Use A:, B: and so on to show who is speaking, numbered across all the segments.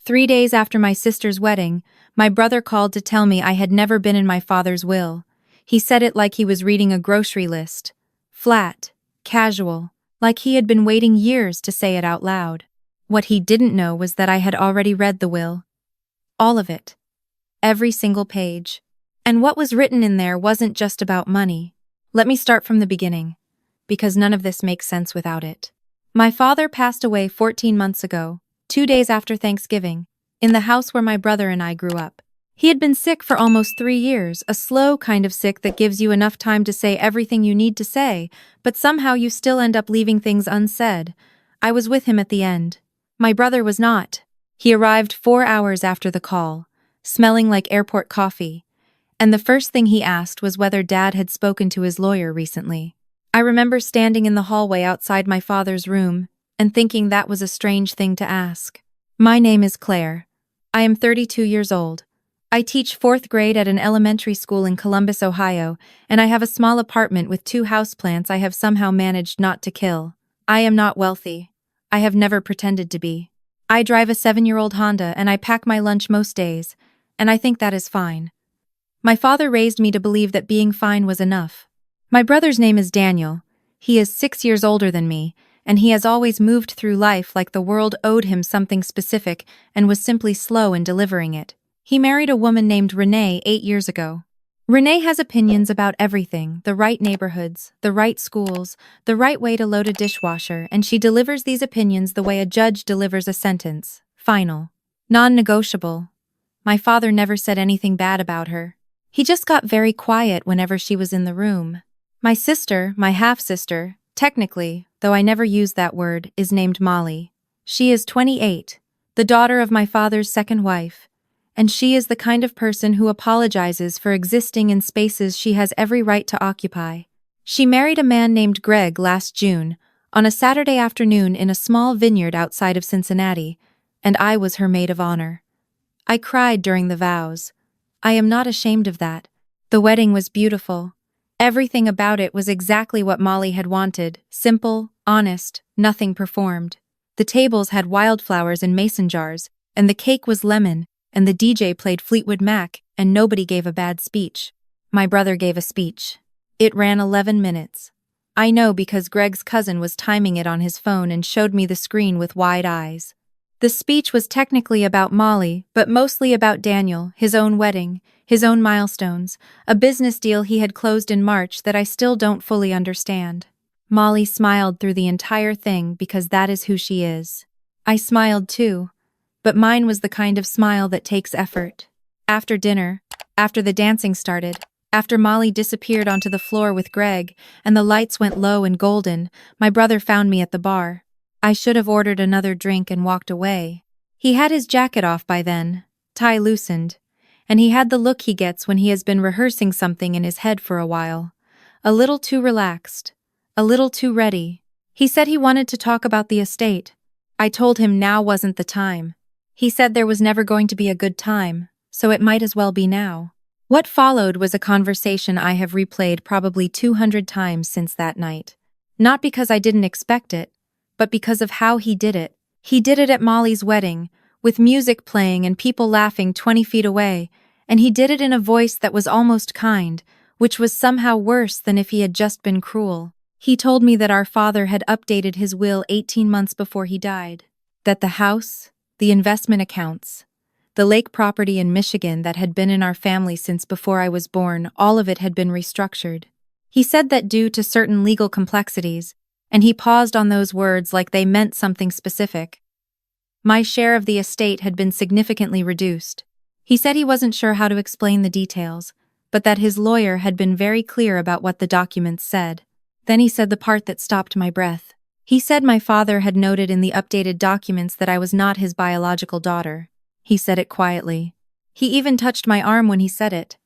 A: 3 days after my sister's wedding, my brother called to tell me I had never been in my father's will. He said it like he was reading a grocery list. Flat, casual, like he had been waiting years to say it out loud. What he didn't know was that I had already read the will. All of it. Every single page. And what was written in there wasn't just about money. Let me start from the beginning, because none of this makes sense without it. My father passed away 14 months ago, 2 days after Thanksgiving, in the house where my brother and I grew up. He had been sick for almost 3 years, a slow kind of sick that gives you enough time to say everything you need to say, but somehow you still end up leaving things unsaid. I was with him at the end. My brother was not. He arrived 4 hours after the call, smelling like airport coffee, and the first thing he asked was whether Dad had spoken to his lawyer recently. I remember standing in the hallway outside my father's room and thinking that was a strange thing to ask. My name is Claire. I am 32 years old. I teach 4th grade at an elementary school in Columbus, Ohio, and I have a small apartment with 2 houseplants I have somehow managed not to kill. I am not wealthy. I have never pretended to be. I drive a 7-year-old Honda and I pack my lunch most days, and I think that is fine. My father raised me to believe that being fine was enough. My brother's name is Daniel. He is 6 years older than me, and he has always moved through life like the world owed him something specific and was simply slow in delivering it. He married a woman named Renee 8 years ago. Renee has opinions about everything, the right neighborhoods, the right schools, the right way to load a dishwasher, and she delivers these opinions the way a judge delivers a sentence. Final. Non-negotiable. My father never said anything bad about her. He just got very quiet whenever she was in the room. My sister, my half-sister, technically, though I never use that word, is named Molly. She is 28, the daughter of my father's second wife, and she is the kind of person who apologizes for existing in spaces she has every right to occupy. She married a man named Greg last June, on a Saturday afternoon in a small vineyard outside of Cincinnati, and I was her maid of honor. I cried during the vows. I am not ashamed of that. The wedding was beautiful. Everything about it was exactly what Molly had wanted, simple, honest, nothing performed. The tables had wildflowers in mason jars, and the cake was lemon, and the DJ played Fleetwood Mac, and nobody gave a bad speech. My brother gave a speech. It ran 11 minutes. I know because Greg's cousin was timing it on his phone and showed me the screen with wide eyes. The speech was technically about Molly, but mostly about Daniel, his own wedding, his own milestones, a business deal he had closed in March that I still don't fully understand. Molly smiled through the entire thing because that is who she is. I smiled too, but mine was the kind of smile that takes effort. After dinner, after the dancing started, after Molly disappeared onto the floor with Greg and the lights went low and golden, my brother found me at the bar. I should have ordered another drink and walked away. He had his jacket off by then, tie loosened, and he had the look he gets when he has been rehearsing something in his head for a while. A little too relaxed, a little too ready. He said he wanted to talk about the estate. I told him now wasn't the time. He said there was never going to be a good time, so it might as well be now. What followed was a conversation I have replayed probably 200 times since that night. Not because I didn't expect it, but because of how he did it. He did it at Molly's wedding, with music playing and people laughing 20 feet away, and he did it in a voice that was almost kind, which was somehow worse than if he had just been cruel. He told me that our father had updated his will 18 months before he died. That the house, the investment accounts, the lake property in Michigan that had been in our family since before I was born, all of it had been restructured. He said that due to certain legal complexities, and he paused on those words like they meant something specific, my share of the estate had been significantly reduced. He said he wasn't sure how to explain the details, but that his lawyer had been very clear about what the documents said. Then he said the part that stopped my breath. He said my father had noted in the updated documents that I was not his biological daughter. He said it quietly. He even touched my arm when he said it,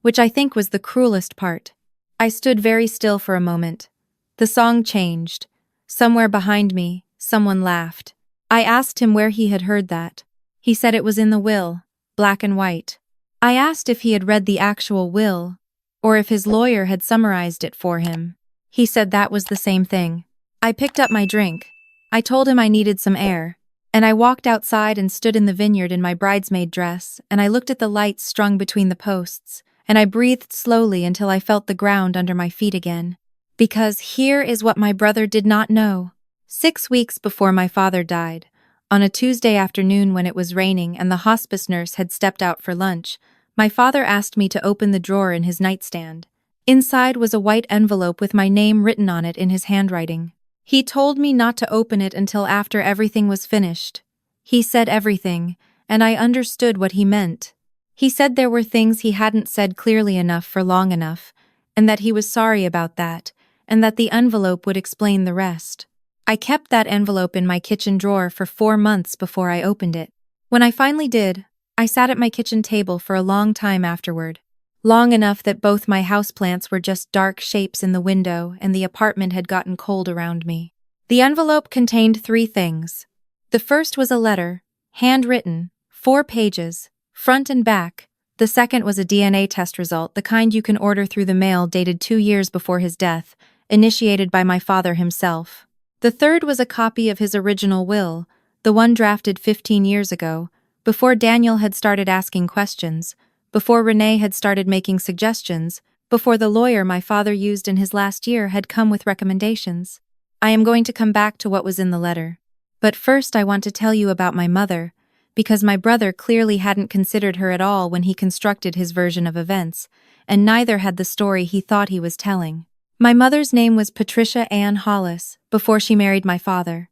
A: which I think was the cruelest part. I stood very still for a moment. The song changed. Somewhere behind me, someone laughed. I asked him where he had heard that. He said it was in the will, black and white. I asked if he had read the actual will, or if his lawyer had summarized it for him. He said that was the same thing. I picked up my drink. I told him I needed some air, And I walked outside and stood in the vineyard in my bridesmaid dress, and I looked at the lights strung between the posts, and I breathed slowly until I felt the ground under my feet again. Because here is what my brother did not know. 6 weeks before my father died, on a Tuesday afternoon when it was raining and the hospice nurse had stepped out for lunch, my father asked me to open the drawer in his nightstand. Inside was a white envelope with my name written on it in his handwriting. He told me not to open it until after everything was finished. He said everything, and I understood what he meant. He said there were things he hadn't said clearly enough for long enough, and that he was sorry about that, and that the envelope would explain the rest. I kept that envelope in my kitchen drawer for 4 months before I opened it. When I finally did, I sat at my kitchen table for a long time afterward. Long enough that both my houseplants were just dark shapes in the window and the apartment had gotten cold around me. The envelope contained 3 things. The first was a letter, handwritten, 4 pages, front and back. The second was a DNA test result, the kind you can order through the mail, dated 2 years before his death, initiated by my father himself. The third was a copy of his original will, the one drafted 15 years ago, before Daniel had started asking questions, before Renee had started making suggestions, before the lawyer my father used in his last year had come with recommendations. I am going to come back to what was in the letter. But first I want to tell you about my mother, because my brother clearly hadn't considered her at all when he constructed his version of events, and neither had the story he thought he was telling. My mother's name was Patricia Ann Hollis, before she married my father.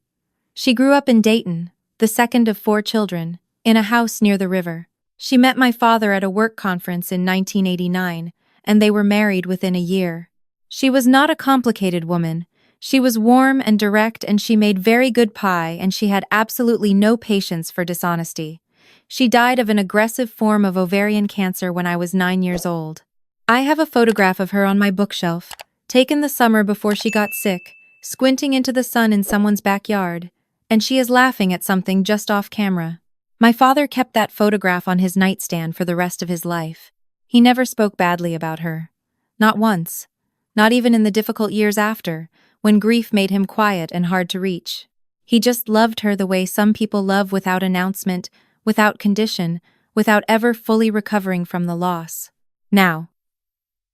A: She grew up in Dayton, the second of 4 children, in a house near the river. She met my father at a work conference in 1989, and they were married within a year. She was not a complicated woman. She was warm and direct, and she made very good pie, and she had absolutely no patience for dishonesty. She died of an aggressive form of ovarian cancer when I was 9 years old. I have a photograph of her on my bookshelf, taken the summer before she got sick, squinting into the sun in someone's backyard, and she is laughing at something just off camera. My father kept that photograph on his nightstand for the rest of his life. He never spoke badly about her. Not once. Not even in the difficult years after, when grief made him quiet and hard to reach. He just loved her the way some people love, without announcement, without condition, without ever fully recovering from the loss. Now,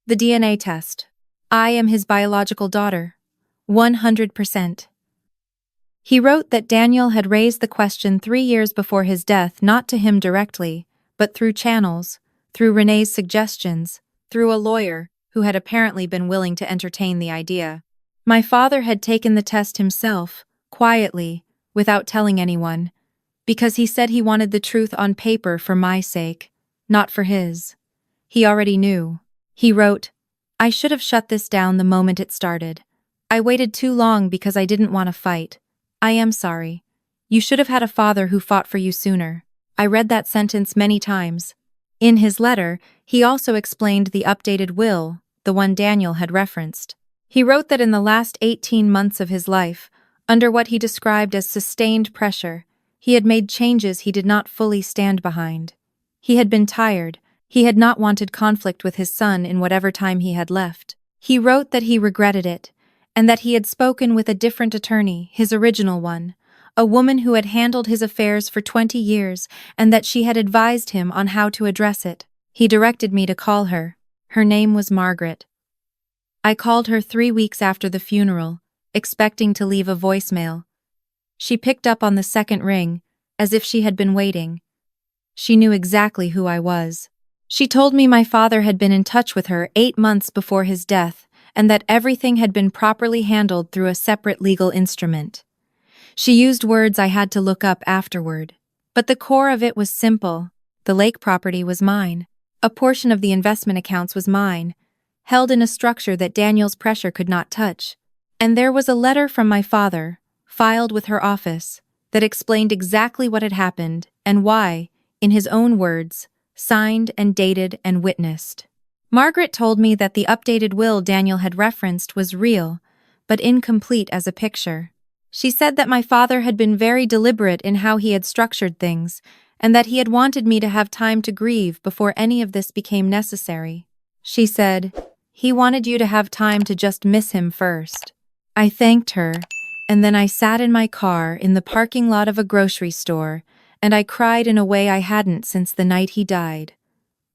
A: the DNA test. I am his biological daughter. 100%. He wrote that Daniel had raised the question 3 years before his death, not to him directly, but through channels, through Renee's suggestions, through a lawyer who had apparently been willing to entertain the idea. My father had taken the test himself, quietly, without telling anyone, because he said he wanted the truth on paper for my sake, not for his. He already knew. He wrote, "I should have shut this down the moment it started. I waited too long because I didn't want to fight. I am sorry. You should have had a father who fought for you sooner." I read that sentence many times. In his letter, he also explained the updated will, the one Daniel had referenced. He wrote that in the last 18 months of his life, under what he described as sustained pressure, he had made changes he did not fully stand behind. He had been tired. He had not wanted conflict with his son in whatever time he had left. He wrote that he regretted it, and that he had spoken with a different attorney, his original one, a woman who had handled his affairs for 20 years, and that she had advised him on how to address it. He directed me to call her. Her name was Margaret. I called her 3 weeks after the funeral, expecting to leave a voicemail. She picked up on the second ring, as if she had been waiting. She knew exactly who I was. She told me my father had been in touch with her 8 months before his death, and that everything had been properly handled through a separate legal instrument. She used words I had to look up afterward. But the core of it was simple. The lake property was mine. A portion of the investment accounts was mine, held in a structure that Daniel's pressure could not touch. And there was a letter from my father, filed with her office, that explained exactly what had happened and why, in his own words, signed and dated and witnessed. Margaret told me that the updated will Daniel had referenced was real, but incomplete as a picture. She said that my father had been very deliberate in how he had structured things, and that he had wanted me to have time to grieve before any of this became necessary. She said, "He wanted you to have time to just miss him first." I thanked her, And then I sat in my car in the parking lot of a grocery store, and I cried in a way I hadn't since the night he died.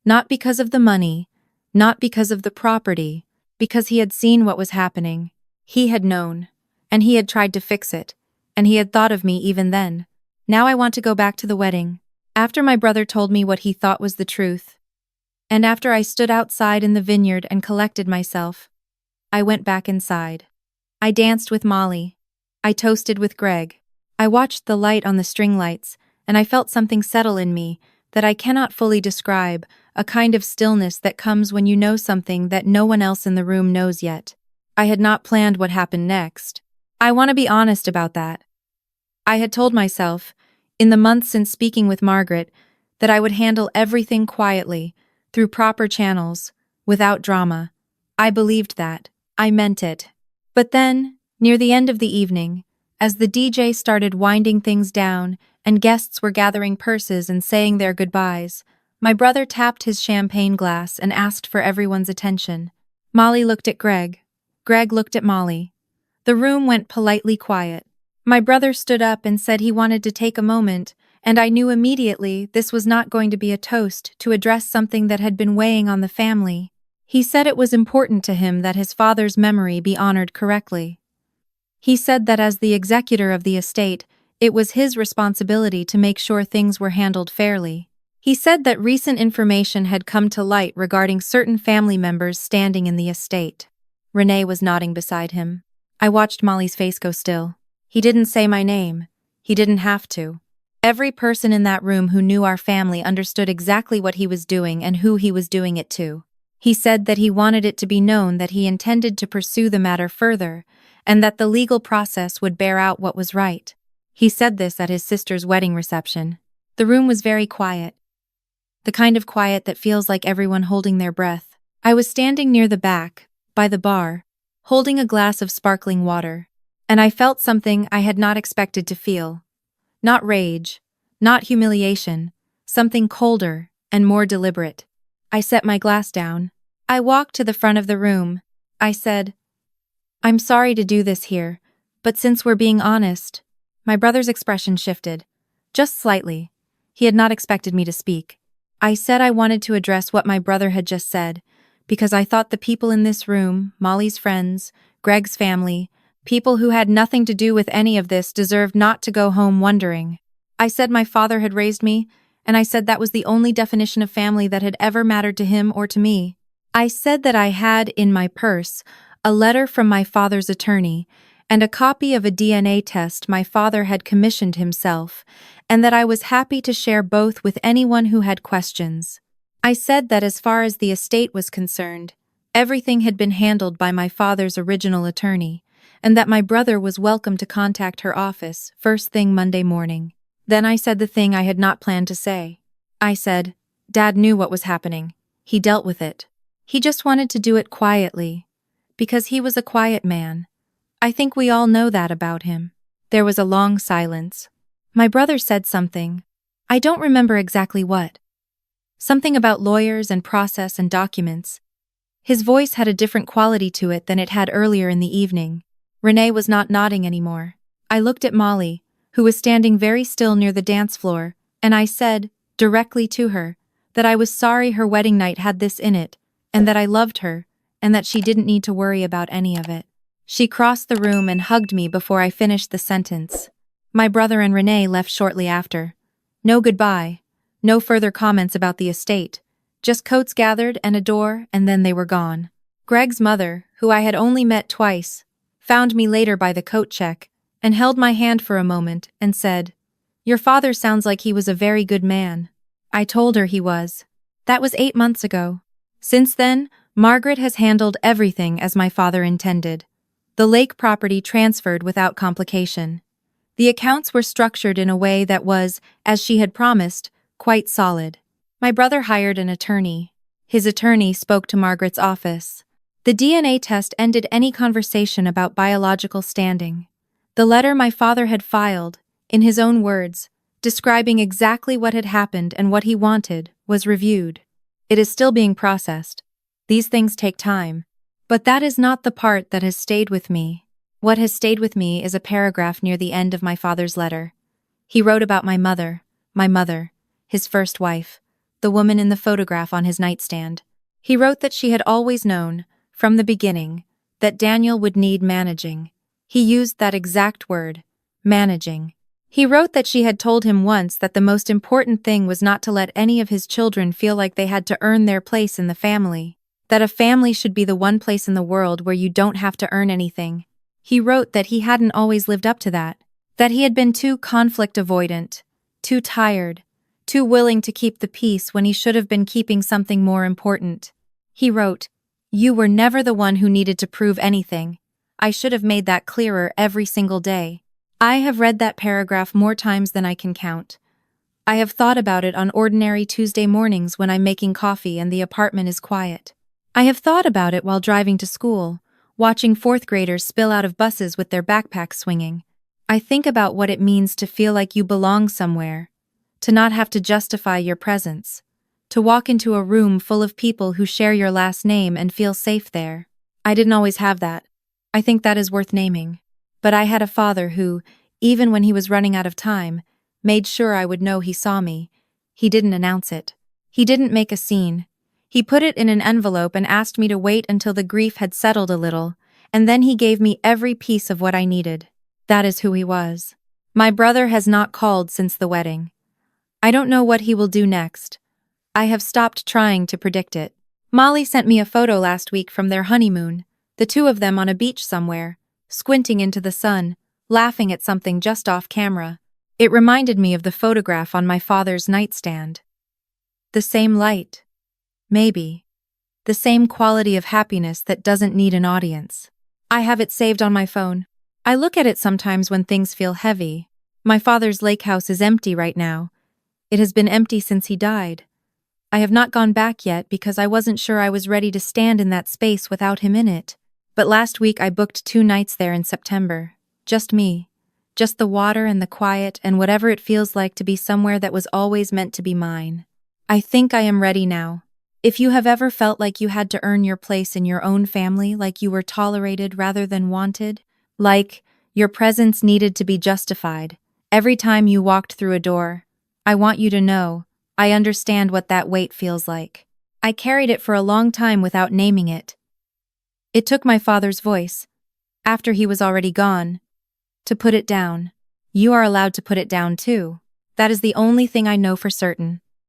A: Not because of the money, not because of the property, because he had seen what was happening. He had known, and he had tried to fix it, and he had thought of me even then. Now I want to go back to the wedding. After my brother told me what he thought was the truth, and after I stood outside in the vineyard and collected myself, I went back inside. I danced with Molly. I toasted with Greg. I watched the light on the string lights, and I felt something settle in me that I cannot fully describe, a kind of stillness that comes when you know something that no one else in the room knows yet. I had not planned what happened next. I want to be honest about that. I had told myself, in the months since speaking with Margaret, that I would handle everything quietly, through proper channels, without drama. I believed that. I meant it. But then, near the end of the evening, as the DJ started winding things down and guests were gathering purses and saying their goodbyes, my brother tapped his champagne glass and asked for everyone's attention. Molly looked at Greg. Greg looked at Molly. The room went politely quiet. My brother stood up and said he wanted to take a moment, and I knew immediately this was not going to be a toast to address something that had been weighing on the family. He said it was important to him that his father's memory be honored correctly. He said that as the executor of the estate, it was his responsibility to make sure things were handled fairly. He said that recent information had come to light regarding certain family members standing in the estate. Renee was nodding beside him. I watched Molly's face go still. He didn't say my name. He didn't have to. Every person in that room who knew our family understood exactly what he was doing and who he was doing it to. He said that he wanted it to be known that he intended to pursue the matter further, and that the legal process would bear out what was right. He said this at his sister's wedding reception. The room was very quiet. The kind of quiet that feels like everyone holding their breath. I was standing near the back, by the bar, holding a glass of sparkling water, and I felt something I had not expected to feel. Not rage, not humiliation, something colder and more deliberate. I set my glass down. I walked to the front of the room. I said, "I'm sorry to do this here, but since we're being honest..." My brother's expression shifted. Just slightly. He had not expected me to speak. I said I wanted to address what my brother had just said, because I thought the people in this room, Molly's friends, Greg's family, people who had nothing to do with any of this deserved not to go home wondering. I said my father had raised me, and I said that was the only definition of family that had ever mattered to him or to me. I said that I had in my purse a letter from my father's attorney and a copy of a DNA test my father had commissioned himself, and that I was happy to share both with anyone who had questions. I said that as far as the estate was concerned, everything had been handled by my father's original attorney, and that my brother was welcome to contact her office first thing Monday morning. Then I said the thing I had not planned to say. I said, Dad knew what was happening. He dealt with it. He just wanted to do it quietly, because he was a quiet man. I think we all know that about him. There was a long silence. My brother said something. I don't remember exactly what. Something about lawyers and process and documents. His voice had a different quality to it than it had earlier in the evening. Renee was not nodding anymore. I looked at Molly, who was standing very still near the dance floor, and I said, directly to her, that I was sorry her wedding night had this in it, and that I loved her, and that she didn't need to worry about any of it. She crossed the room and hugged me before I finished the sentence. My brother and Renee left shortly after. No goodbye, no further comments about the estate, just coats gathered and a door, and then they were gone. Greg's mother, who I had only met twice, found me later by the coat check, and held my hand for a moment and said, "Your father sounds like he was a very good man." I told her he was. That was 8 months ago. Since then, Margaret has handled everything as my father intended. The lake property transferred without complication. The accounts were structured in a way that was, as she had promised, quite solid. My brother hired an attorney. His attorney spoke to Margaret's office. The DNA test ended any conversation about biological standing. The letter my father had filed, in his own words, describing exactly what had happened and what he wanted, was reviewed. It is still being processed. These things take time. But that is not the part that has stayed with me. What has stayed with me is a paragraph near the end of my father's letter. He wrote about my mother, his first wife, the woman in the photograph on his nightstand. He wrote that she had always known, from the beginning, that Daniel would need managing. He used that exact word, managing. He wrote that she had told him once that the most important thing was not to let any of his children feel like they had to earn their place in the family, that a family should be the one place in the world where you don't have to earn anything. He wrote that he hadn't always lived up to that he had been too conflict avoidant, too tired, too willing to keep the peace when he should have been keeping something more important. He wrote, "You were never the one who needed to prove anything. I should have made that clearer every single day." I have read that paragraph more times than I can count. I have thought about it on ordinary Tuesday mornings when I'm making coffee and the apartment is quiet. I have thought about it while driving to school, watching fourth graders spill out of buses with their backpacks swinging. I think about what it means to feel like you belong somewhere, to not have to justify your presence, to walk into a room full of people who share your last name and feel safe there. I didn't always have that. I think that is worth naming. But I had a father who, even when he was running out of time, made sure I would know he saw me. He didn't announce it. He didn't make a scene. He put it in an envelope and asked me to wait until the grief had settled a little, and then he gave me every piece of what I needed. That is who he was. My brother has not called since the wedding. I don't know what he will do next. I have stopped trying to predict it. Molly sent me a photo last week from their honeymoon, the two of them on a beach somewhere, squinting into the sun, laughing at something just off camera. It reminded me of the photograph on my father's nightstand. The same light. Maybe. The same quality of happiness that doesn't need an audience. I have it saved on my phone. I look at it sometimes when things feel heavy. My father's lake house is empty right now. It has been empty since he died. I have not gone back yet because I wasn't sure I was ready to stand in that space without him in it. But last week I booked 2 nights there in September. Just me. Just the water and the quiet and whatever it feels like to be somewhere that was always meant to be mine. I think I am ready now. If you have ever felt like you had to earn your place in your own family, like you were tolerated rather than wanted, like your presence needed to be justified every time you walked through a door, I want you to know, I understand what that weight feels like. I carried it for a long time without naming it. It took my father's voice, after he was already gone, to put it down. You are allowed to put it down too. That is the only thing I know for certain.